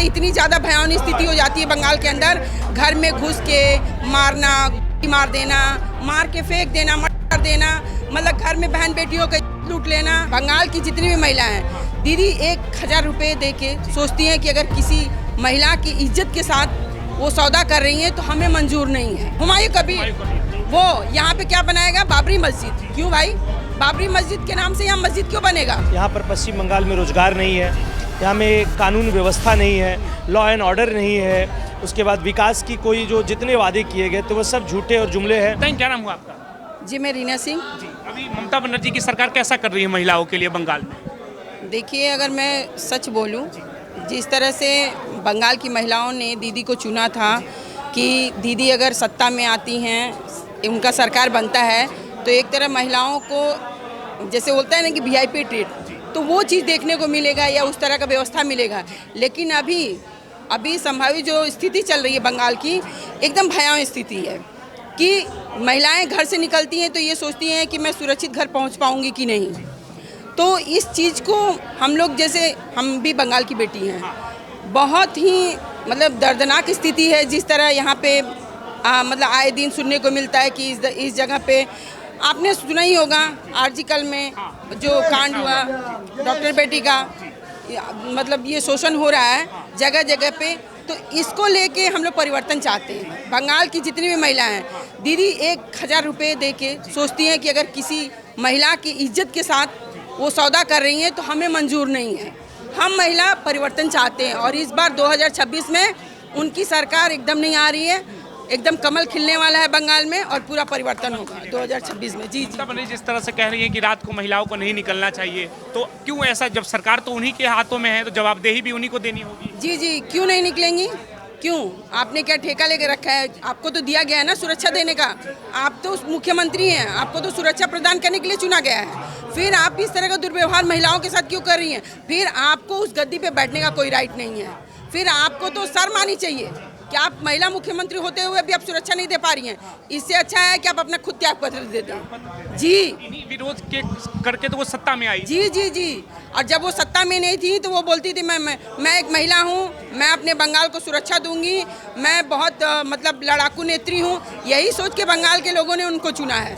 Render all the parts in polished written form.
इतनी ज़्यादा भयावह स्थिति हो जाती है बंगाल के अंदर, घर में घुस के मारना, मार देना, मार के फेंक देना, मर देना, मतलब घर में बहन बेटियों का लूट लेना। बंगाल की जितनी भी महिलाएं हैं दीदी 1000 रुपये दे के सोचती हैं कि अगर किसी महिला की इज्जत के साथ वो सौदा कर रही हैं तो हमें मंजूर नहीं है। हुमायूं कबीर वो यहाँ पे क्या बनाएगा? बाबरी मस्जिद। क्यों भाई? बाबरी मस्जिद के नाम से यहाँ मस्जिद क्यों बनेगा? यहाँ पर पश्चिम बंगाल में रोजगार नहीं है, यहाँ में कानून व्यवस्था नहीं है, लॉ एंड ऑर्डर नहीं है, उसके बाद विकास की कोई जो जितने वादे किए गए तो वो सब झूठे और जुमले हैं। क्या नाम हुआ आपका? जी मैं रीना सिंह। जी, अभी ममता बनर्जी की सरकार कैसा कर रही है महिलाओं के लिए बंगाल में? देखिए, अगर मैं सच बोलूं, जिस तरह से बंगाल की महिलाओं ने दीदी को चुना था कि दीदी अगर सत्ता में आती हैं, उनका सरकार बनता है तो एक तरह महिलाओं को जैसे बोलता है ना कि वीआईपी ट्रीट, तो वो चीज़ देखने को मिलेगा या उस तरह का व्यवस्था मिलेगा। लेकिन अभी संभावित जो स्थिति चल रही है बंगाल की, एकदम भयावह स्थिति है कि महिलाएं घर से निकलती हैं तो ये सोचती हैं कि मैं सुरक्षित घर पहुंच पाऊंगी कि नहीं। तो इस चीज़ को हम लोग, जैसे हम भी बंगाल की बेटी हैं, बहुत ही मतलब दर्दनाक स्थिति है। जिस तरह यहाँ पे मतलब आए दिन सुनने को मिलता है कि इस जगह पे आपने सुना ही होगा आर्जिकल में जो कांड हुआ डॉक्टर बेटी का, मतलब ये शोषण हो रहा है जगह जगह पे। तो इसको लेके हम लोग परिवर्तन चाहते हैं। बंगाल की जितनी भी महिलाएं हैं दीदी 1000 रुपये दे के सोचती हैं कि अगर किसी महिला की इज्जत के साथ वो सौदा कर रही हैं तो हमें मंजूर नहीं है। हम महिला परिवर्तन चाहते हैं और इस बार 2026 में उनकी सरकार एकदम नहीं आ रही है, एकदम कमल खिलने वाला है बंगाल में और पूरा परिवर्तन होगा 2026 में। जी जी। जिस तरह से कह रही है कि रात को महिलाओं को नहीं निकलना चाहिए, तो क्यों ऐसा? जब सरकार तो उन्हीं के हाथों में है तो जवाबदेही भी उन्हीं को देनी होगी। जी जी, क्यों नहीं निकलेंगी? क्यों? आपने क्या ठेका लेके रखा है? आपको तो दिया गया है ना सुरक्षा देने का। आप तो मुख्यमंत्री हैं, आपको तो सुरक्षा प्रदान करने के लिए चुना गया है। फिर आप इस तरह का दुर्व्यवहार महिलाओं के साथ क्यों कर रही हैं? फिर आपको उस गद्दी पे बैठने का कोई राइट नहीं है। फिर आपको तो शर्म आनी चाहिए कि आप महिला मुख्यमंत्री होते हुए भी आप सुरक्षा नहीं दे पा रही हैं। इससे अच्छा है कि आप अपना खुद त्याग पत्र दे दें। जी, विरोध के करके तो वो सत्ता में आई। जी जी जी। और जब वो सत्ता में नहीं थी तो वो बोलती थी मैं एक महिला हूँ, मैं अपने बंगाल को सुरक्षा दूंगी, मैं बहुत मतलब लड़ाकू नेत्री हूँ। यही सोच के बंगाल के लोगों ने उनको चुना है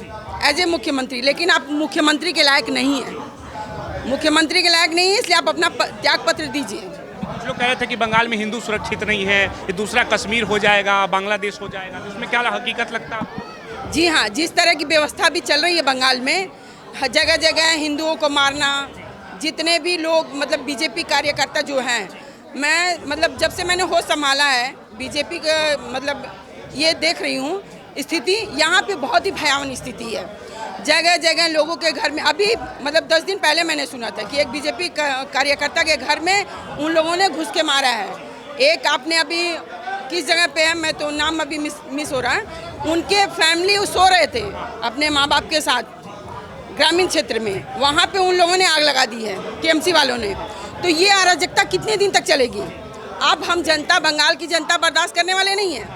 एज ए मुख्यमंत्री। लेकिन आप मुख्यमंत्री के लायक नहीं हैं, मुख्यमंत्री के लायक नहीं है, इसलिए आप अपना त्याग पत्र दीजिए। कुछ लोग कह रहे थे कि बंगाल में हिंदू सुरक्षित नहीं है, ये दूसरा कश्मीर हो जाएगा, बांग्लादेश हो जाएगा, तो इसमें क्या हकीकत लगता है? जी हाँ, जिस तरह की व्यवस्था भी चल रही है बंगाल में, जगह जगह हिंदुओं को मारना, जितने भी लोग मतलब बीजेपी कार्यकर्ता जो हैं, मैं मतलब जब से मैंने होश संभाला है बीजेपी का, मतलब ये देख रही हूँ स्थिति यहाँ पे बहुत ही भयावह स्थिति है। जगह जगह लोगों के घर में, अभी मतलब 10 दिन पहले मैंने सुना था कि एक बीजेपी कार्यकर्ता के घर में उन लोगों ने घुस के मारा है। एक आपने अभी किस जगह पे है, मैं तो नाम अभी मिस हो रहा है, उनके फैमिली सो रहे थे अपने माँ बाप के साथ ग्रामीण क्षेत्र में, वहाँ पे उन लोगों ने आग लगा दी है टीएमसी वालों ने। तो ये अराजकता कितने दिन तक चलेगी? अब हम जनता, बंगाल की जनता बर्दाश्त करने वाले नहीं है,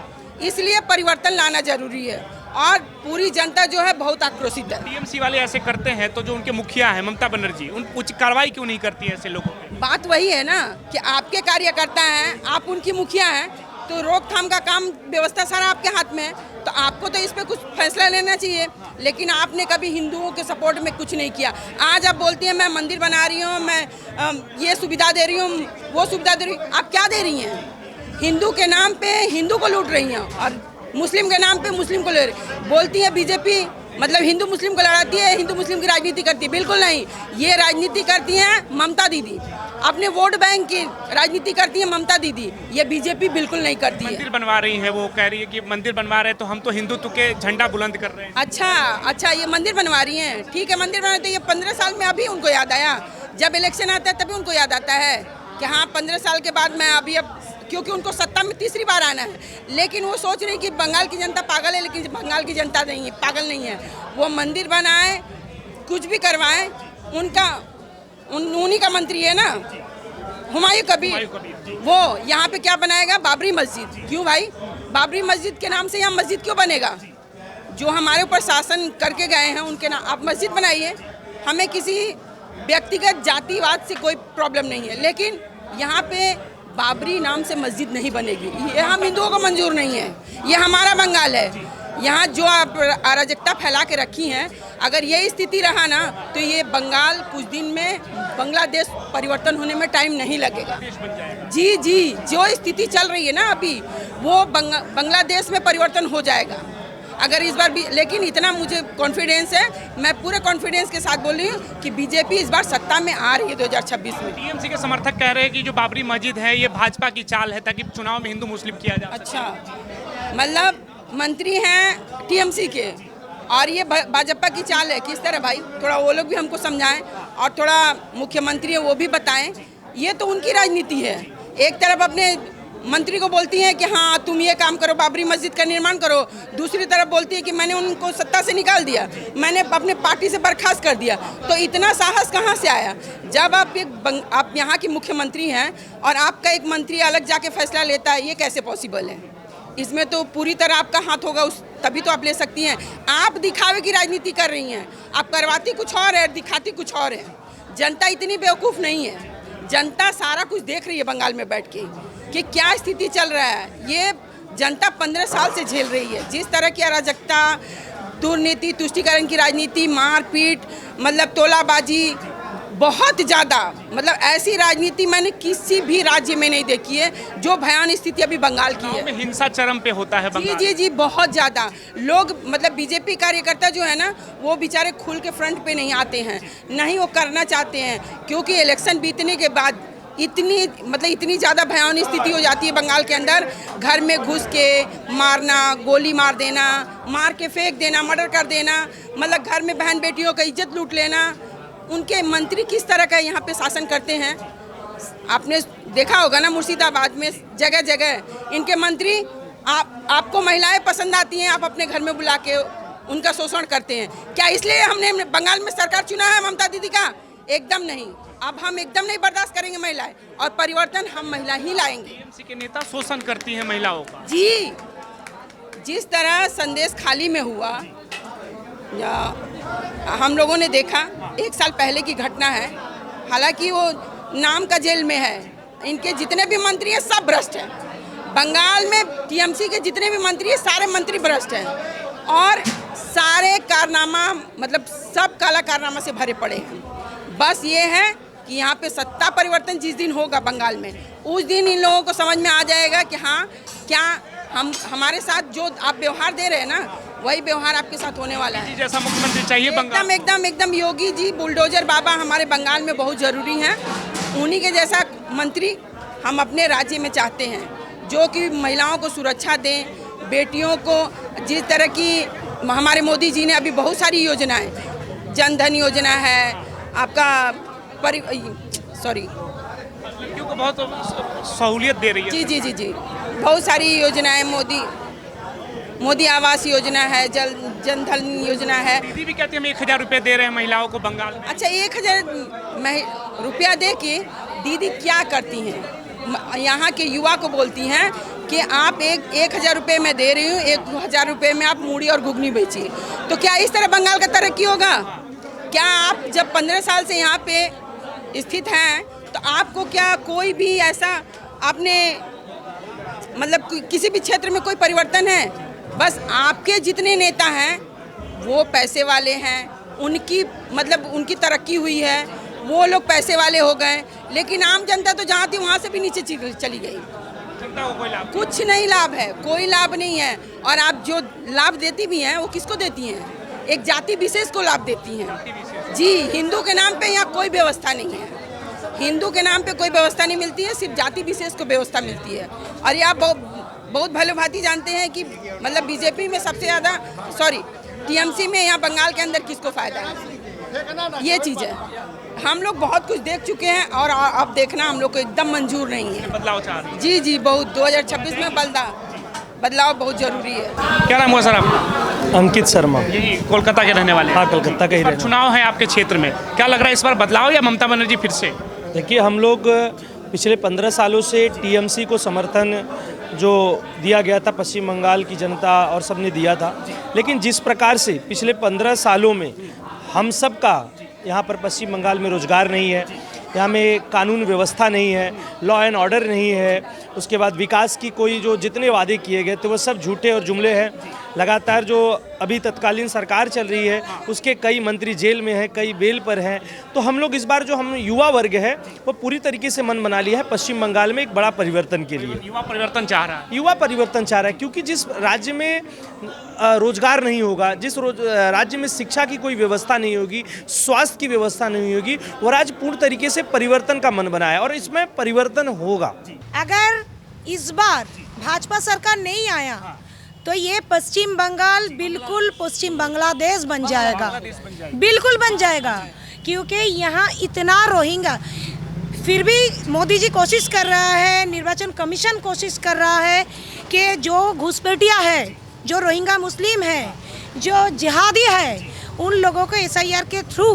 इसलिए परिवर्तन लाना जरूरी है और पूरी जनता जो है बहुत आक्रोशित है। टीएमसी वाले ऐसे करते हैं तो जो उनके मुखिया हैं ममता बनर्जी, उन कुछ कार्रवाई क्यों नहीं करती है ऐसे लोगों पे? बात वही है ना कि आपके कार्यकर्ता हैं, आप उनकी मुखिया हैं, तो रोकथाम का काम व्यवस्था सारा आपके हाथ में है, तो आपको तो इस पे कुछ फैसला लेना चाहिए। लेकिन आपने कभी हिंदुओं के सपोर्ट में कुछ नहीं किया। आज आप बोलती हैं मैं मंदिर बना रही हूँ, मैं ये सुविधा दे रही हूँ, वो सुविधा दे रही हूँ। आप क्या दे रही हैं? हिंदू के नाम पे हिंदू को लूट रही हैं और मुस्लिम के नाम पे मुस्लिम को ले रही। बोलती है बीजेपी मतलब हिंदू मुस्लिम को लड़ाती है, हिंदू मुस्लिम की राजनीति करती है। बिल्कुल नहीं, ये राजनीति करती हैं ममता दीदी, अपने वोट बैंक की राजनीति करती है ममता दीदी, ये बीजेपी बिल्कुल नहीं करती है। मंदिर बनवा रही है, वो कह रही है कि मंदिर बनवा रहे हैं तो हम तो हिंदुत्व के झंडा बुलंद कर रहे हैं। अच्छा, ये मंदिर बनवा रही हैं, ठीक है, मंदिर बनवा, तो ये 15 साल में अभी उनको याद आया? जब इलेक्शन आता है तभी उनको याद आता है कि हाँ 15 साल के बाद मैं अभी, अब क्योंकि उनको सत्ता में तीसरी बार आना है। लेकिन वो सोच रही कि बंगाल की जनता पागल है, लेकिन बंगाल की जनता नहीं है, पागल नहीं है। वो मंदिर बनाए, कुछ भी करवाएं, उन्हीं का मंत्री है ना हुमायूं कबीर, वो यहाँ पे क्या बनाएगा? बाबरी मस्जिद। क्यों भाई? बाबरी मस्जिद के नाम से यहाँ मस्जिद क्यों बनेगा? जो हमारे ऊपर शासन करके गए हैं उनके नाम आप मस्जिद बनाइए। हमें किसी व्यक्तिगत जातिवाद से कोई प्रॉब्लम नहीं है, लेकिन यहाँ पे बाबरी नाम से मस्जिद नहीं बनेगी। ये हम हिंदुओं को मंजूर नहीं है। ये हमारा बंगाल है। यहाँ जो आप अराजकता फैला के रखी हैं, अगर ये स्थिति रहा ना तो ये बंगाल कुछ दिन में बांग्लादेश परिवर्तन होने में टाइम नहीं लगेगा। जी जी, जो स्थिति चल रही है ना अभी, वो बांग्लादेश में परिवर्तन हो जाएगा अगर इस बार भी। लेकिन इतना मुझे कॉन्फिडेंस है, मैं पूरे कॉन्फिडेंस के साथ बोल रही हूँ कि बीजेपी इस बार सत्ता में आ रही है 2026 में। टीएमसी के समर्थक कह रहे हैं कि जो बाबरी मस्जिद है ये भाजपा की चाल है ताकि चुनाव में हिंदू मुस्लिम किया जाए। अच्छा, मतलब मंत्री हैं टीएमसी के और ये भाजपा की चाल है। किस तरह भाई, थोड़ा वो लोग भी हमको समझाएं और थोड़ा मुख्यमंत्री है वो भी बताएं। ये तो उनकी राजनीति है। एक तरफ अपने मंत्री को बोलती हैं कि हाँ तुम ये काम करो, बाबरी मस्जिद का निर्माण करो, दूसरी तरफ बोलती है कि मैंने उनको सत्ता से निकाल दिया, मैंने अपने पार्टी से बर्खास्त कर दिया। तो इतना साहस कहाँ से आया? जब आप यहाँ की मुख्यमंत्री हैं और आपका एक मंत्री अलग जाके फैसला लेता है, ये कैसे पॉसिबल है? इसमें तो पूरी तरह आपका हाथ होगा, तभी तो आप ले सकती हैं। आप दिखावे की राजनीति कर रही हैं। आप करवाती कुछ और है, दिखाती कुछ और है। जनता इतनी बेवकूफ़ नहीं है। जनता सारा कुछ देख रही है बंगाल में बैठ के कि क्या स्थिति चल रहा है। ये जनता 15 साल से झेल रही है। जिस तरह की अराजकता, दुर्नीति, तुष्टीकरण की राजनीति, मारपीट, मतलब तोलाबाजी, बहुत ज़्यादा, मतलब ऐसी राजनीति मैंने किसी भी राज्य में नहीं देखी है जो भयानक स्थिति अभी बंगाल की है। हिंसा चरम पे होता है बंगाल। जी जी जी, बहुत ज़्यादा। लोग, मतलब बीजेपी कार्यकर्ता जो है ना, वो बेचारे खुल के फ्रंट पे नहीं आते हैं, नहीं वो करना चाहते हैं, क्योंकि इलेक्शन बीतने के बाद इतनी ज़्यादा भयानक स्थिति हो जाती है बंगाल के अंदर। घर में घुस के मारना, गोली मार देना, मार के फेंक देना, मर्डर कर देना, मतलब घर में बहन बेटियों का इज्जत लूट लेना। उनके मंत्री किस तरह का यहाँ पे शासन करते हैं आपने देखा होगा ना, मुर्शिदाबाद में जगह जगह इनके मंत्री। आपको महिलाएं पसंद आती हैं, आप अपने घर में बुला के उनका शोषण करते हैं। क्या इसलिए हमने बंगाल में सरकार चुना है ममता दीदी का? एकदम नहीं। अब हम एकदम नहीं बर्दाश्त करेंगे महिलाएं, और परिवर्तन हम महिला ही लाएंगे। टीएमसी के नेता शोषण करती हैं महिलाओं का। जी, जिस तरह संदेश खाली में हुआ, या हम लोगों ने देखा, 1 साल पहले की घटना है। हालांकि वो नाम का जेल में है। इनके जितने भी मंत्री हैं सब भ्रष्ट हैं। बंगाल में टीएमसी के जितने भी मंत्री हैं, सारे मंत्री भ्रष्ट हैं और सारे कारनामा, मतलब सब काला कारनामा से भरे पड़े हैं। बस ये है कि यहाँ पे सत्ता परिवर्तन जिस दिन होगा बंगाल में, उस दिन इन लोगों को समझ में आ जाएगा कि हाँ, क्या हमारे साथ जो आप व्यवहार दे रहे हैं ना, वही व्यवहार आपके साथ होने वाला है। जैसा मुख्यमंत्री चाहिए बंगाल। एकदम योगी जी, बुलडोजर बाबा हमारे बंगाल में बहुत ज़रूरी हैं। उन्हीं के जैसा मंत्री हम अपने राज्य में चाहते हैं, जो कि महिलाओं को सुरक्षा दें, बेटियों को। जिस तरह की हमारे मोदी जी ने अभी बहुत सारी योजनाएं, जन धन योजना है, आपका लड़कियों को बहुत सहूलियत दे रही है। जी जी जी जी, बहुत सारी योजनाएं, मोदी आवास योजना है, जन धन योजना है। दीदी भी कहती है हम 1000 रुपये दे रहे हैं महिलाओं को बंगाल में। अच्छा, 1000 रुपया दे के दीदी क्या करती हैं? यहाँ के युवा को बोलती हैं कि आप 1000 रुपये में दे रही हूँ, 1000 रुपये में आप मूढ़ी और घुगनी बेचिए। तो क्या इस तरह बंगाल का तरक्की होगा? क्या आप जब 15 साल से यहाँ पे स्थित हैं, तो आपको क्या कोई भी ऐसा आपने, मतलब किसी भी क्षेत्र में कोई परिवर्तन है? बस आपके जितने नेता हैं वो पैसे वाले हैं, उनकी तरक्की हुई है, वो लोग पैसे वाले हो गए, लेकिन आम जनता तो जहाँ थी वहाँ से भी नीचे चली गई। जनता को कोई लाभ, कुछ नहीं लाभ है, कोई लाभ नहीं है। और आप जो लाभ देती भी हैं वो किसको देती हैं? एक जाति विशेष को लाभ देती हैं। जी, हिंदू के नाम पे यहाँ कोई व्यवस्था नहीं है। हिंदू के नाम पे कोई व्यवस्था नहीं मिलती है, सिर्फ जाति विशेष को व्यवस्था मिलती है। और ये आप बहुत भले भांति जानते हैं कि मतलब बीजेपी में सबसे ज़्यादा, टीएमसी में यहाँ बंगाल के अंदर किसको फ़ायदा है, ये चीज़ है। हम लोग बहुत कुछ देख चुके हैं और अब देखना हम लोग को एकदम मंजूर नहीं है। बदलाव चाह रहे हैं। जी जी, बहुत 2026 में बदलाव बहुत ज़रूरी है। क्या नाम हुआ सर आपका? अंकित शर्मा। यही कोलकाता के रहने वाले? हाँ, कोलकाता का ही रहने। चुनाव है आपके क्षेत्र में, क्या लग रहा है इस बार बदलाव या ममता बनर्जी फिर से? देखिए, हम लोग पिछले 15 सालों से टीएमसी को समर्थन जो दिया गया था, पश्चिम बंगाल की जनता और सब ने दिया था। लेकिन जिस प्रकार से पिछले 15 सालों में हम सब का यहाँ पर पश्चिम बंगाल में रोजगार नहीं है, यहाँ में कानून व्यवस्था नहीं है, लॉ एंड ऑर्डर नहीं है, उसके बाद विकास की कोई जो जितने वादे किए गए थे वो सब झूठे और जुमले हैं। लगातार जो अभी तत्कालीन सरकार चल रही है उसके कई मंत्री जेल में हैं, कई बेल पर हैं। तो हम लोग इस बार जो हम युवा वर्ग है वो पूरी तरीके से मन बना लिया है पश्चिम बंगाल में एक बड़ा परिवर्तन के लिए। युवा परिवर्तन चाह रहा है। युवा परिवर्तन चाह रहा है क्योंकि जिस राज्य में रोजगार नहीं होगा, जिस राज्य में शिक्षा की कोई व्यवस्था नहीं होगी, स्वास्थ्य की व्यवस्था नहीं होगी, वो राज्य पूर्ण तरीके से परिवर्तन का मन बना है और इसमें परिवर्तन होगा। अगर इस बार भाजपा सरकार नहीं आया तो ये पश्चिम बंगाल बिल्कुल पश्चिम बांग्लादेश बन जाएगा, बिल्कुल बन जाएगा। क्योंकि यहाँ इतना रोहिंग्या, फिर भी मोदी जी कोशिश कर रहा है, निर्वाचन कमीशन कोशिश कर रहा है कि जो घुसपैठिया है, जो रोहिंग्या मुस्लिम है, जो जिहादी है, उन लोगों को SIR के थ्रू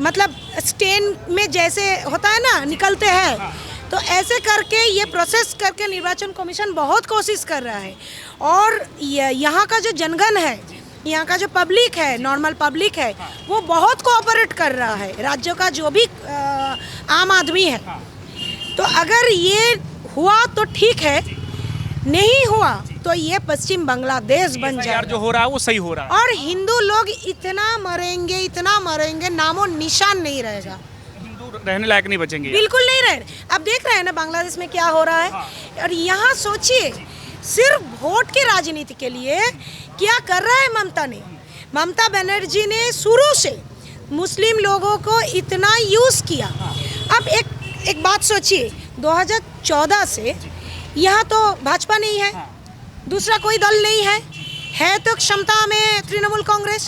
मतलब स्टेन में जैसे होता है ना निकलते हैं, तो ऐसे करके ये प्रोसेस करके निर्वाचन कमीशन बहुत कोशिश कर रहा है। और यहाँ का जो जनगण है, यहाँ का जो पब्लिक है, नॉर्मल पब्लिक है, वो बहुत कोऑपरेट कर रहा है, राज्यों का जो भी आम आदमी है। तो अगर ये हुआ तो ठीक है, नहीं हुआ तो ये पश्चिम बांग्लादेश बन जाएगा। जो हो रहा है वो सही हो रहा है और हिंदू लोग इतना मरेंगे, नामो निशान नहीं रहेगा, रहने लायक नहीं बचेंगे। बिल्कुल नहीं रहे। अब देख रहे हैं ना बांग्लादेश में क्या हो रहा है। और यहाँ सोचिए, सिर्फ वोट की राजनीति के लिए क्या कर रहा है ममता बनर्जी ने शुरू से मुस्लिम लोगों को इतना यूज किया। अब एक बात सोचिए, 2014 से यहाँ तो भाजपा नहीं है, दूसरा कोई दल नहीं है तो क्षमता में तृणमूल कांग्रेस।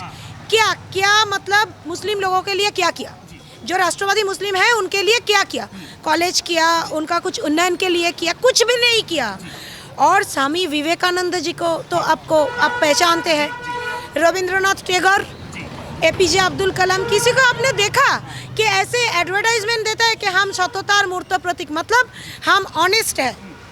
क्या मतलब मुस्लिम लोगों के लिए क्या किया, जो राष्ट्रवादी मुस्लिम है उनके लिए क्या किया, कॉलेज किया, उनका कुछ उन्नयन के लिए किया, कुछ भी नहीं किया। और स्वामी विवेकानंद जी को तो आप पहचानते हैं, रविंद्रनाथ टैगोर, APJ अब्दुल कलाम, किसी को आपने देखा कि ऐसे एडवर्टाइजमेंट देता है कि हम सततार मूर्त प्रतीक, मतलब हम ऑनेस्ट है,